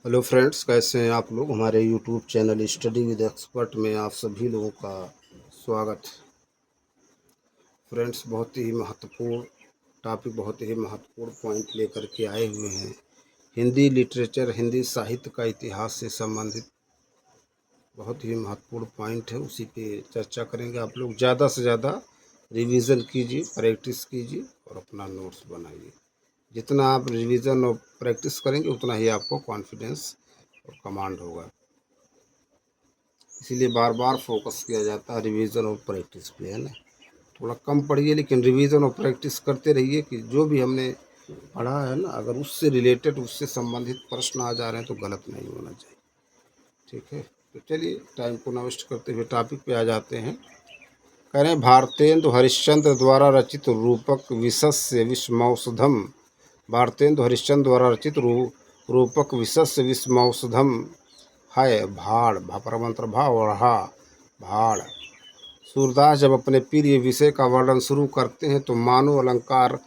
Hello friends, कैसे हैं आप लोग। हमारे YouTube channel study with expert में आप सभी लोगों का स्वागत। फ्रेंड्स, बहुत ही महत्वपूर्ण टॉपिक, बहुत ही महत्वपूर्ण पॉइंट लेकर के आए हुए हैं। हिंदी लिटरेचर, हिंदी साहित्य का इतिहास से संबंधित बहुत ही महत्वपूर्ण पॉइंट है, उसी पे चर्चा करेंगे। आप लोग ज़्यादा से ज़्यादा रिवीजन कीजिए, प्रैक्टिस कीजिए और अपना नोट्स बनाइए। जितना आप रिवीजन और प्रैक्टिस करेंगे उतना ही आपको कॉन्फिडेंस और कमांड होगा। इसीलिए बार बार फोकस किया जाता है रिवीजन और प्रैक्टिस पे, है ना। थोड़ा कम पढ़िए लेकिन रिवीजन और प्रैक्टिस करते रहिए कि जो भी हमने पढ़ा है ना, अगर उससे रिलेटेड, उससे संबंधित प्रश्न आ जा रहे हैं तो गलत नहीं होना चाहिए। ठीक है, तो चलिए टाइम को नष्ट करते हुए टॉपिक पे आ जाते हैं। कह रहे हैं, भारतेंदु हरिश्चंद्र द्वारा रचित रूपक विशस्य विषमौषधम। भारतेंदु हरिश्चंद्र द्वारा रचित रूपक विशस्य विषमौषधम है भाड़। परमंत्र भाव और हा भाड़। सूरदास जब अपने प्रिय विषय का वर्णन शुरू करते हैं तो मानो अलंकार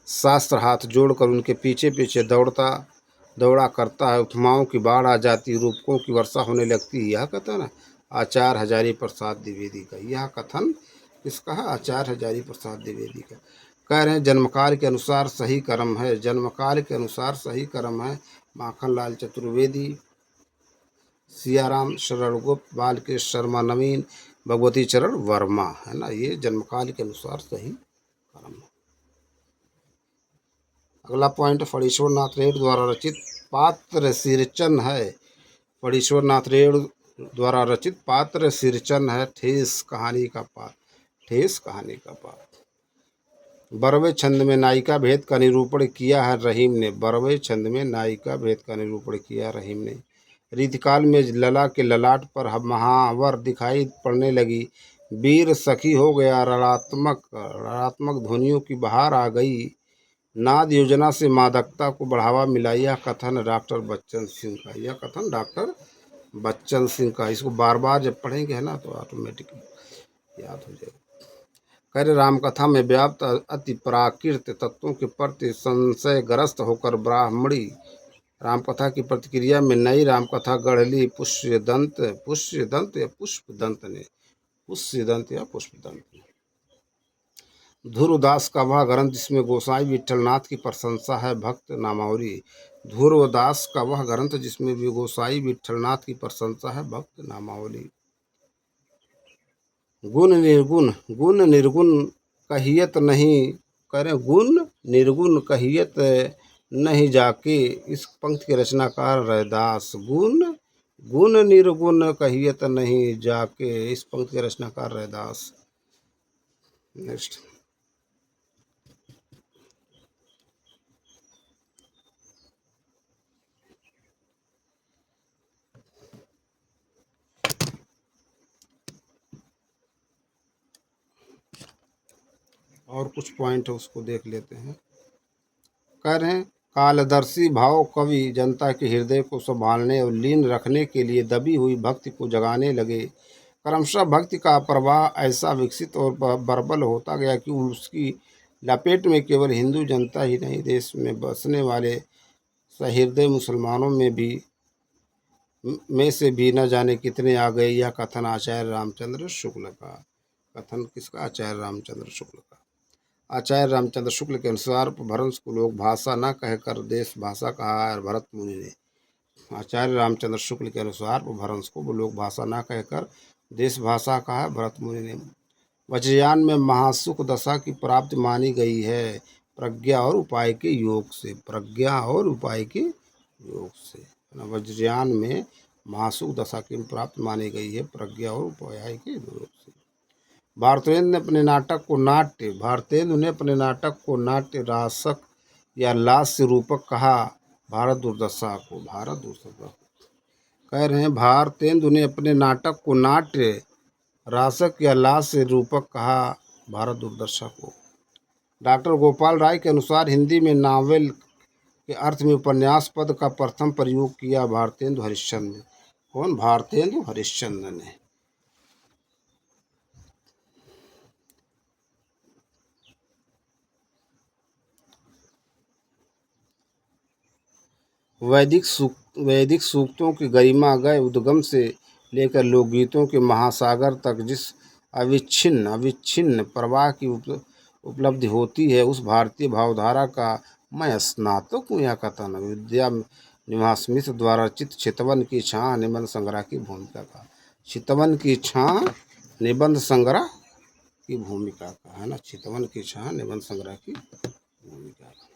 शास्त्र हाथ जोड़कर उनके पीछे पीछे दौड़ा करता है। उपमाओं की बाढ़ आ जाती, रूपकों की वर्षा होने लगती। यह कथन आचार्य हजारी प्रसाद द्विवेदी का। यह कथन किसका है? आचार्य हजारी प्रसाद द्विवेदी का। कह रहे हैं, जन्मकाल के अनुसार सही कर्म है। जन्मकाल के अनुसार सही कर्म है। माखनलाल चतुर्वेदी, सियाराम शरण गुप्त, बालकृष्ण शर्मा नवीन, भगवती चरण वर्मा, है ना। ये जन्मकाल के अनुसार सही कर्म है। अगला पॉइंट, फणीश्वर नाथ रेणु द्वारा रचित पात्र सिरचन है। फणीश्वर नाथ रेणु द्वारा रचित पात्र सिरचन है ठेस कहानी का पात्र। ठेस कहानी का पात्र। बरवे छंद में नायिका भेद का निरूपण किया है रहीम ने। बरवे छंद में नायिका भेद का निरूपण किया रहीम ने। रीतिकाल में लला के ललाट पर महावर दिखाई पड़ने लगी। वीर सखी हो गया रणरात्मक ध्वनियों की बहार आ गई। नाद योजना से मादकता को बढ़ावा मिला। यह कथन डॉक्टर बच्चन सिंह का। यह कथन डॉक्टर बच्चन सिंह का। इसको बार बार जब पढ़ेंगे, है ना, तो ऑटोमेटिकली याद हो जाएगा। कह रहे, रामकथा में व्याप्त अति प्राकृत तत्वों के प्रति संशयग्रस्त होकर ब्राह्मणी रामकथा की प्रतिक्रिया में नई रामकथा गढ़ ली पुष्यदंत या पुष्पदंत ने। पुष्यदंत या पुष्पदंत ने। ध्रुवदास का वह ग्रंथ जिसमें गोसाई विठलनाथ की प्रशंसा है, भक्त नामावली। ध्रुवदास का वह ग्रंथ जिसमें भी गोसाई विठलनाथ की प्रशंसा है, भक्त नामावली। गुण निर्गुण, गुण निर्गुण कहियत नहीं। करें, गुण निर्गुण कहियत नहीं जाके। इस पंक्ति के रचनाकार रैदास। गुण निर्गुण कहियत नहीं जाके। इस पंक्ति के रचनाकार रैदास। नेक्स्ट, और कुछ पॉइंट है उसको देख लेते हैं। कह रहे हैं, कालदर्शी भाव कवि जनता के हृदय को संभालने और लीन रखने के लिए दबी हुई भक्ति को जगाने लगे। क्रमशः भक्ति का प्रवाह ऐसा विकसित और बर्बल होता गया कि उसकी लपेट में केवल हिंदू जनता ही नहीं, देश में बसने वाले सहृदय मुसलमानों में से भी न जाने कितने आ गए। यह कथन आचार्य रामचंद्र शुक्ल का। कथन किसका? आचार्य रामचंद्र शुक्ल का। आचार्य रामचंद्र शुक्ल के अनुसार भरंश को लोग भाषा न कहकर देश भाषा कहा है भरत मुनि ने। आचार्य रामचंद्र शुक्ल के अनुसार भरंश को लोग भाषा न कहकर देश भाषा कहा है भरत मुनि ने। वज्रयान में महासुख दशा की प्राप्ति मानी गई है प्रज्ञा और उपाय के योग से। प्रज्ञा और उपाय के योग से। वज्रयान में महासुख दशा की प्राप्ति मानी गई है प्रज्ञा और उपाय के योग से। भारतेंदु ने अपने नाटक को नाट्य रासक या लास्य रूपक कहा। भारत दुर्दशा को। भारत दुर्दशा कह रहे हैं, भारतेंदु ने अपने नाटक को नाट्य रासक या लास्य रूपक कहा। भारत दुर्दशा को। डॉक्टर गोपाल राय के अनुसार हिंदी में नावल के अर्थ में उपन्यास पद का प्रथम प्रयोग किया भारतेंदु हरिश्चंद्र ने। कौन? भारतेंदु हरिश्चंद्र ने। वैदिक वैदिक सूक्तों की गरिमा गए उद्गम से लेकर लोकगीतों के महासागर तक जिस अविच्छिन्न प्रवाह की उपलब्धि होती है, उस भारतीय भावधारा का मैं स्नातक हूँ। यह कथन विद्या निवास स्मिथ द्वारा रचित चितवन की छां निबंध संग्रह की भूमिका का, चितवन की छां निबंध संग्रह की भूमिका का है ना, चितवन की छां निबंध संग्रह की भूमिका का।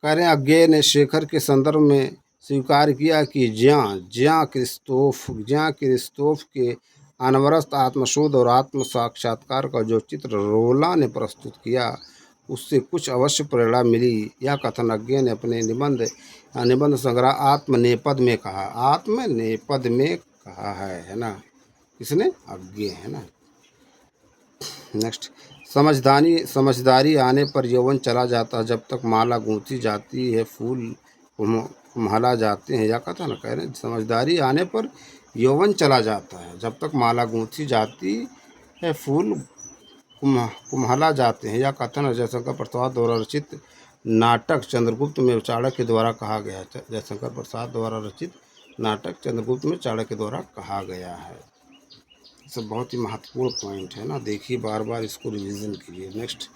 करें अज्ञेय ने शेखर के संदर्भ में स्वीकार किया कि ज्यां क्रिस्तोफ के अनवरत आत्मशोध और आत्म साक्षात्कार का जो चित्र रोला ने प्रस्तुत किया, उससे कुछ अवश्य प्रेरणा मिली। यह कथन अज्ञेय ने अपने निबंध संग्रह आत्मनेपद में कहा है ना। किसने? अज्ञेय है ना। नेक्स्ट, समझदारी आने पर यौवन चला जाता है, जब तक माला गूंथी जाती है फूल कुम्हला जाते हैं। या कथन कह रहे हैं समझदारी आने पर यौवन चला जाता है, जब तक माला गूंथी जाती है फूल कुम्हला जाते हैं। यह कथन जयशंकर प्रसाद द्वारा रचित नाटक चंद्रगुप्त में चाणक्य द्वारा कहा गया है। जयशंकर प्रसाद द्वारा रचित नाटक चंद्रगुप्त में चाणक्य द्वारा कहा गया है। सब बहुत ही महत्वपूर्ण पॉइंट है ना, देखिए बार बार इसको रिवीजन कीजिए। नेक्स्ट,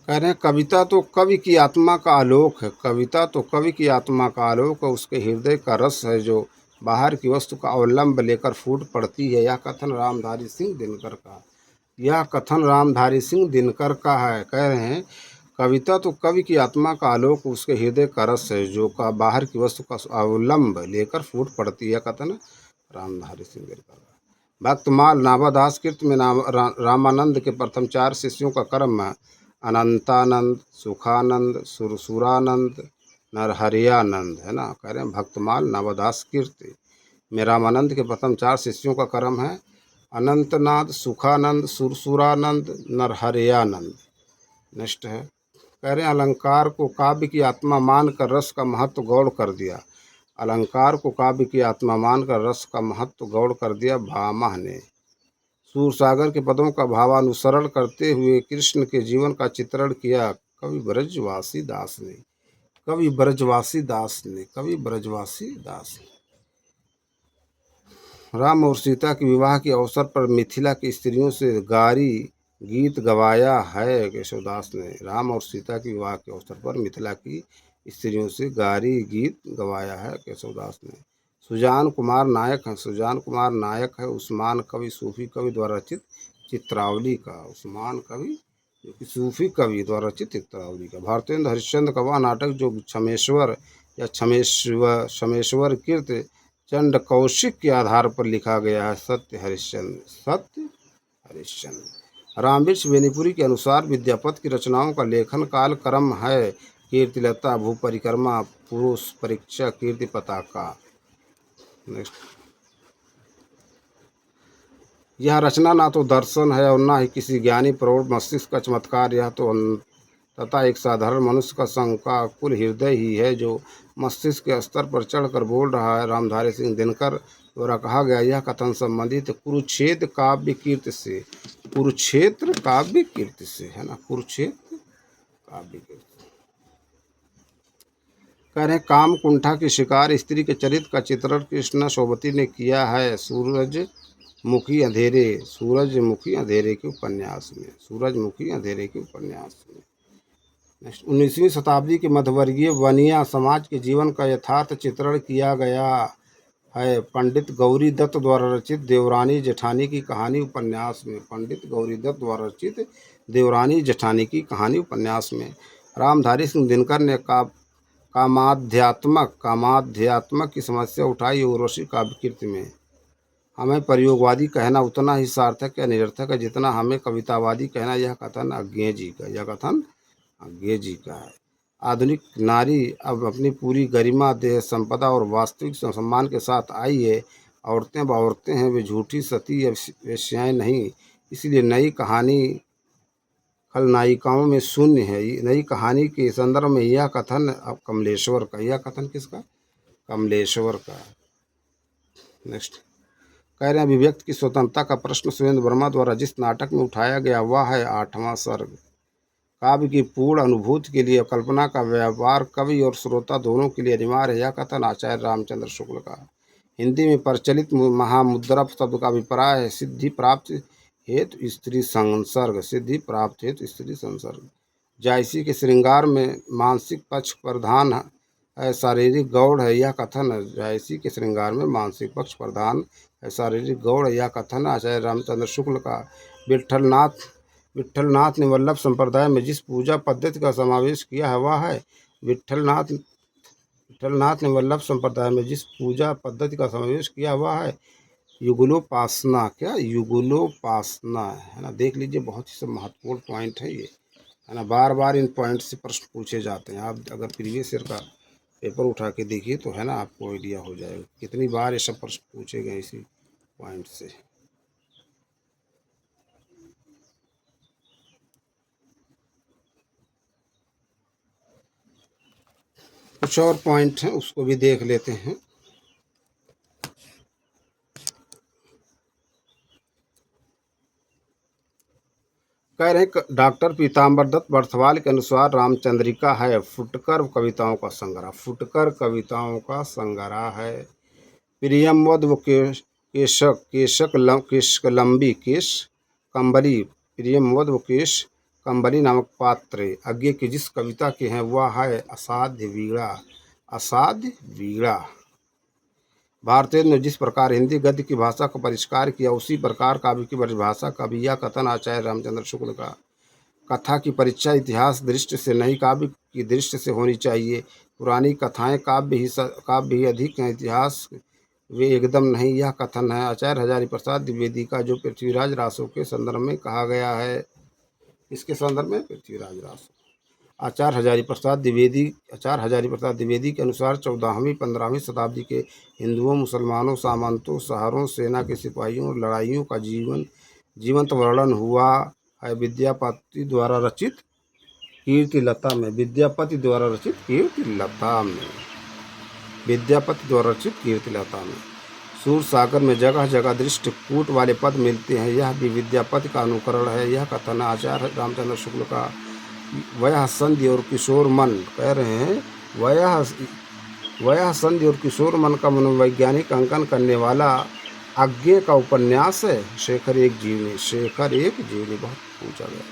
कह रहे हैं कविता तो कवि की आत्मा का आलोक है, कविता तो कवि की आत्मा का आलोक है, उसके हृदय का रस है जो बाहर की वस्तु का अवलंब लेकर फूट पड़ती है। यह कथन रामधारी सिंह दिनकर का है। कह रहे हैं कविता तो कवि की आत्मा का आलोक, उसके हृदय का रस है जो का बाहर की वस्तु का अवलंब लेकर फूट पड़ती है। कथन रामधारी सिंह दिनकर का। भक्तमाल नाभादास कृत में रामानंद के प्रथम 4 शिष्यों का क्रम है अनंतानंद, सुखानंद, सुरसुरानंद, नरहरियानंद है ना। कह रहे हैं भक्तमाल नाभादास कीर्ति में रामानंद के प्रथम 4 शिष्यों का क्रम है अनंतनाद, सुखानंद, सुरसुरानंद, नरहरियानंद। नेक्स्ट है, कह रहे हैं अलंकार को काव्य की आत्मा मानकर रस का महत्व गौड़ कर दिया। अलंकार को काव्य की आत्मा मानकर रस का महत्व गौड़ कर दिया भामह ने। सूरसागर के पदों का भावानुसरण करते हुए कृष्ण के जीवन का चित्रण किया कवि ब्रजवासी दास ने। राम और सीता के विवाह के अवसर पर मिथिला की स्त्रियों से गारी गीत गवाया है केशवदास ने। राम और सीता के विवाह के अवसर पर मिथिला की स्त्रियों से गारी गीत गवाया है केशवदास ने। सुजान कुमार नायक है उस्मान कवि सूफी कवि द्वारा रचित चित्रावली का। उस्मान कवि जो कि सूफी कवि द्वारा रचित चित्रावली का। भारतेंद्र हरिश्चंद्र का वह नाटक जो क्षमेश्वर या क्षमेश्वर कीर्त चंड कौशिक के आधार पर लिखा गया है सत्य हरिश्चंद्र। रामवृक्ष बेनीपुरी के अनुसार विद्यापति की रचनाओं का लेखन काल क्रम है कीर्तिलता, भूपरिक्रमा, पुरुष परीक्षा, कीर्ति पताका। नेक्स्ट, यह रचना ना तो दर्शन है और ना ही किसी ज्ञानी प्रौढ़ मस्तिष्क का चमत्कार, यह तो तथा एक साधारण मनुष्य का शंकाकुल हृदय ही है जो मस्तिष्क के स्तर पर चढ़कर बोल रहा है। रामधारी सिंह दिनकर द्वारा कहा गया यह कथन संबंधित कुरुक्षेत्र काव्य कीर्ति से है ना, कुरुक्षेत्र काव्य कीर्ति। कह रहे काम कुंठा की शिकार स्त्री के चरित्र का चित्रण कृष्णा शोभती ने किया है सूरजमुखी अंधेरे के उपन्यास में। नेक्स्ट, 19वीं शताब्दी के मध्यवर्गीय वनिया समाज के जीवन का यथार्थ चित्रण किया गया है पंडित गौरी दत्त द्वारा रचित देवरानी जेठानी की कहानी उपन्यास में। रामधारी सिंह दिनकर ने कामाध्यात्मक की समस्या उठाई उर्वशी काव्यकीर्ति में। हमें प्रयोगवादी कहना उतना ही सार्थक या निरर्थक है जितना हमें कवितावादी कहना। यह कथन अज्ञेय जी का है। आधुनिक नारी अब अपनी पूरी गरिमा, देह संपदा और वास्तविक सम्मान के साथ आई है। औरतें अब औरतें हैं, वे झूठी सती या वेश्याएं नहीं। इसलिए नई कहानी खलनायिकाओं में शून्य है। नई कहानी के संदर्भ में यह कथन अब कमलेश्वर का, यह कथन किसका? कमलेश्वर का। नेक्स्ट कह रहे हैं अभिव्यक्ति की स्वतंत्रता का प्रश्न सुरेंद्र वर्मा द्वारा जिस नाटक में उठाया गया वह है 8वां सर्ग। काव्य की पूर्ण अनुभूति के लिए कल्पना का व्यवहार कवि और श्रोता दोनों के लिए अनिवार्य है। यह कथन आचार्य रामचंद्र शुक्ल का। हिंदी में प्रचलित महामुद्रा शब्द का अभिप्राय है सिद्धि प्राप्त हेतु स्त्री संसर्ग। सिद्धि प्राप्त हेतु स्त्री संसर्ग। जायसी के श्रृंगार में मानसिक पक्ष प्रधान है, शारीरिक गौड़ है, यह कथन है। जायसी के श्रृंगार में मानसिक पक्ष प्रधान है, शारीरिक गौड़ है, यह कथन आचार्य रामचंद्र शुक्ल का। विट्ठलनाथ ने वल्लभ संप्रदाय में जिस पूजा पद्धति का समावेश किया है वह है विट्ठलनाथ ने वल्लभ संप्रदाय में जिस पूजा पद्धति का समावेश किया हुआ है युगलोपासना। क्या? युगलोपासना है ना। देख लीजिए, बहुत ही सब महत्वपूर्ण पॉइंट है ये, है ना। बार बार इन पॉइंट से प्रश्न पूछे जाते हैं। आप अगर प्रीवियस ईयर का पेपर उठा के देखिए तो है ना, आपको आइडिया हो जाएगा कितनी बार ये सब प्रश्न पूछे गए इसी पॉइंट से। कुछ और पॉइंट हैं, उसको भी देख लेते हैं। कह रहे हैं डॉक्टर पीताम्बर दत्त बर्थवाल के अनुसार रामचंद्रिका है फुटकर कविताओं का संग्रह। फुटकर कविताओं का संग्रह है। प्रियमवद व केश कंबली प्रियमवद व केश कंबली नामक पात्र आगे की जिस कविता के हैं वह है असाध्य वीणा। असाध्य वीणा। भारतेंदु ने जिस प्रकार हिंदी गद्य की भाषा का परिष्कार किया उसी प्रकार काव्य की परिभाषा का भी यह कथन आचार्य रामचंद्र शुक्ल का। कथा की परीक्षा इतिहास दृष्टि से नहीं काव्य की दृष्टि से होनी चाहिए। पुरानी कथाएं काव्य ही अधिक हैं, इतिहास वे एकदम नहीं, यह कथन है आचार्य हजारी प्रसाद द्विवेदी का, जो पृथ्वीराज रासो के संदर्भ में कहा गया है। इसके संदर्भ में पृथ्वीराज रासो। आचार्य हजारी प्रसाद द्विवेदी के अनुसार 14वीं 15वीं शताब्दी के हिंदुओं, मुसलमानों, सामंतों, शहरों, सेना के सिपाहियों और लड़ाइयों का जीवंत वर्णन हुआ है विद्यापति द्वारा रचित कीर्तिलता में। विद्यापति द्वारा रचित कीर्तिलता में सूर सागर में जगह जगह दृष्टिकूट वाले पद मिलते हैं, यह भी विद्यापति का अनुकरण है। यह कथन आचार्य रामचंद्र शुक्ल का। वयः संधि और किशोर मन कह रहे हैं वयः संधि और किशोर मन का मनोवैज्ञानिक अंकन करने वाला आज्ञे का उपन्यास है शेखर एक जीवनी। बहुत पूछा गया।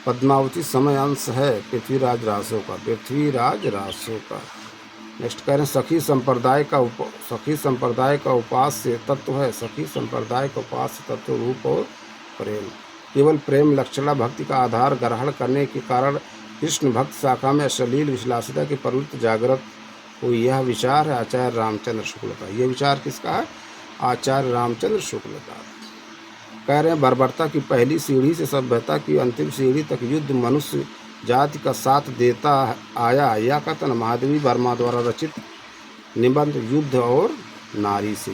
पद्मावती समय अंश है पृथ्वीराज रासो का। नेक्स्ट कह रहे हैं सखी संप्रदाय का उपास्य तत्व है। सखी संप्रदाय का उपास्य तत्व रूप और प्रेम। केवल प्रेम लक्षणा भक्ति का आधार ग्रहण करने के कारण कृष्ण भक्त शाखा में अश्लील विलासिता की प्रवृत्ति जागृत हुई। यह विचार है आचार्य रामचंद्र शुक्ल का। यह विचार किसका है? आचार्य रामचंद्र शुक्ल का। कह रहे हैं बर्बरता की पहली सीढ़ी से सभ्यता की अंतिम सीढ़ी तक युद्ध मनुष्य जाति का साथ देता आया। यह कथन महादेवी वर्मा द्वारा रचित निबंध युद्ध और नारी से।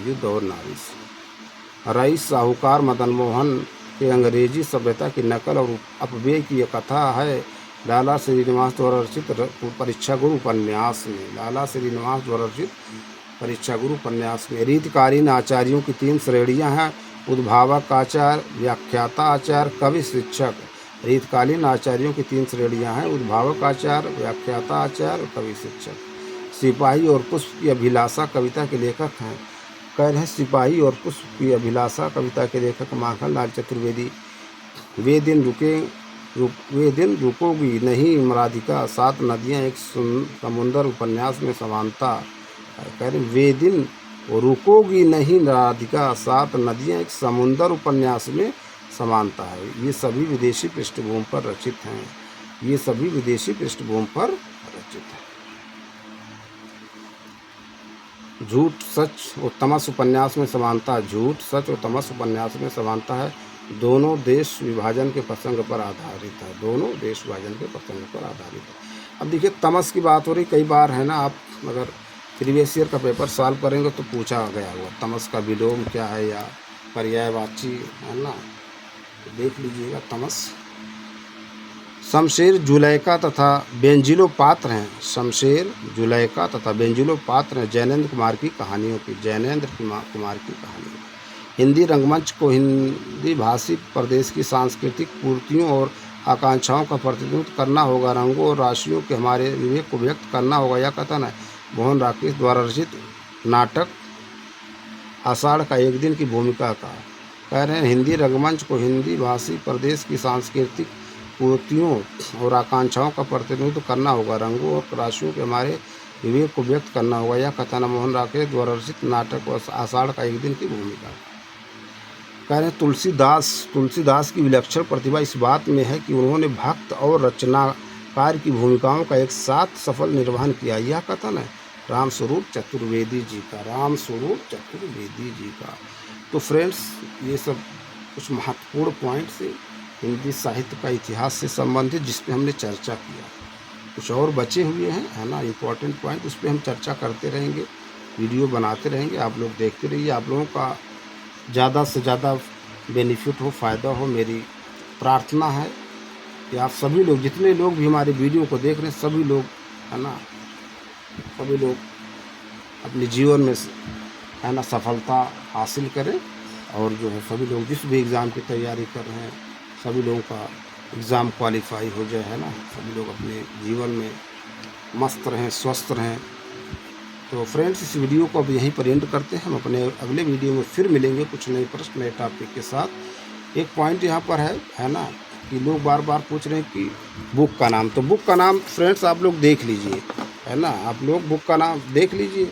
रईस साहूकार मदन मोहन के अंग्रेजी सभ्यता की नकल और अपव्यय की यह कथा है लाला श्रीनिवास द्वारा रचित परीक्षा गुरु उपन्यास में। रीतिकालीन आचार्यों की 3 श्रेणियां हैं, उद्भावक आचार्य, व्याख्याता आचार्य, कवि शिक्षक। रीतकालीन आचार्यों की 3 श्रेणियां हैं, उद्भावक आचार्य, व्याख्याता आचार्य और कवि शिक्षक। सिपाही और पुष्प की अभिलाषा कविता के लेखक हैं। कह रहे हैं सिपाही और पुष्प की अभिलाषा कविता के लेखक माखनलाल चतुर्वेदी। वे दिन रुकोगी नहीं राधिका, 7 नदियाँ एक समुंदर उपन्यास में समानता। कह रहे वे दिन रुकोगी नहीं राधिका, 7 नदियाँ एक समुंदर उपन्यास में समानता है। ये सभी विदेशी पृष्ठभूमि पर रचित हैं। झूठ सच और तमस उपन्यास में समानता। झूठ सच और तमस उपन्यास में समानता है। दोनों देश विभाजन के प्रसंग पर आधारित है। अब देखिए तमस की बात हो रही, कई बार है ना, आप अगर प्रीवियस ईयर का पेपर सॉल्व करेंगे तो पूछा गया होगा तमस का विलोम क्या है या पर्यायवाची, है ना, तो देख लीजिएगा तमस। शमशेर जुलेखा तथा बेंजिलो पात्र हैं, शमशेर जुलेखा तथा बेंजिलो पात्र हैं जैनेंद्र कुमार की कहानियों की, जैनेंद्र कुमार की कहानियों। हिंदी रंगमंच को हिंदी भाषी प्रदेश की सांस्कृतिक पूर्तियों और आकांक्षाओं का प्रतिनिधित्व करना होगा, रंगों और राशियों के हमारे विवेक को व्यक्त करना होगा, यह कथन है मोहन राकेश द्वारा रचित नाटक आषाढ़ का एक दिन की भूमिका का। कह रहे हैं हिंदी रंगमंच को हिंदी भाषी प्रदेश की सांस्कृतिक पूर्तियों और आकांक्षाओं का प्रतिनिधित्व करना होगा, रंगों और राशियों के हमारे विवेक को व्यक्त करना होगा, यह कथन है मोहन राकेश द्वारा रचित नाटक आषाढ़ का एक दिन की भूमिका। कह रहे हैं तुलसीदास की विलक्षण प्रतिभा इस बात में है कि उन्होंने भक्त और रचनाकार की भूमिकाओं का एक साथ सफल निर्वहन किया, यह कथन है रामस्वरूप चतुर्वेदी जी का, रामस्वरूप चतुर्वेदी जी का। तो फ्रेंड्स, ये सब कुछ महत्वपूर्ण पॉइंट्स हिंदी साहित्य का इतिहास से संबंधित जिस पे हमने चर्चा किया। कुछ और बचे हुए हैं, है ना, इम्पोर्टेंट पॉइंट, उस पर हम चर्चा करते रहेंगे, वीडियो बनाते रहेंगे, आप लोग देखते रहिए। आप लोगों का ज़्यादा से ज़्यादा बेनिफिट हो, फ़ायदा हो, मेरी प्रार्थना है कि आप सभी लोग, जितने लोग भी हमारे वीडियो को देख रहे हैं, सभी लोग, है ना, सभी लोग अपने जीवन में, है ना, सफलता हासिल करें। और जो है सभी लोग जिस भी एग्ज़ाम की तैयारी कर रहे हैं, सभी लोगों का एग्ज़ाम क्वालिफाई हो जाए, है ना, सभी लोग अपने जीवन में मस्त रहें, स्वस्थ रहें। तो फ्रेंड्स, इस वीडियो को अब यहीं पर एंड करते हैं। हम अपने अगले वीडियो में फिर मिलेंगे कुछ नए प्रश्न, नए टॉपिक के साथ। एक पॉइंट यहाँ पर है ना, कि लोग बार बार पूछ रहे हैं कि बुक का नाम, तो बुक का नाम फ्रेंड्स आप लोग देख लीजिए, है ना, आप लोग बुक का नाम देख लीजिए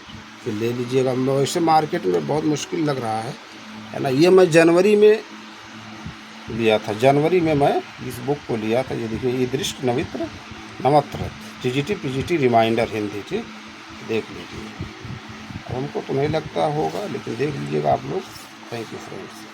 फिर ले लीजिएगा। वैसे मार्केट में बहुत मुश्किल लग रहा है ना। ये मैं जनवरी में लिया था, जनवरी में मैं इस बुक को लिया था। ये देखिए, ये दृष्टि नवत्र टीजीटी पीजीटी रिमाइंडर हिंदी, ठीक, देख लीजिए। हमको तो नहीं लगता होगा, लेकिन देख लीजिएगा आप लोग। Thank you friends.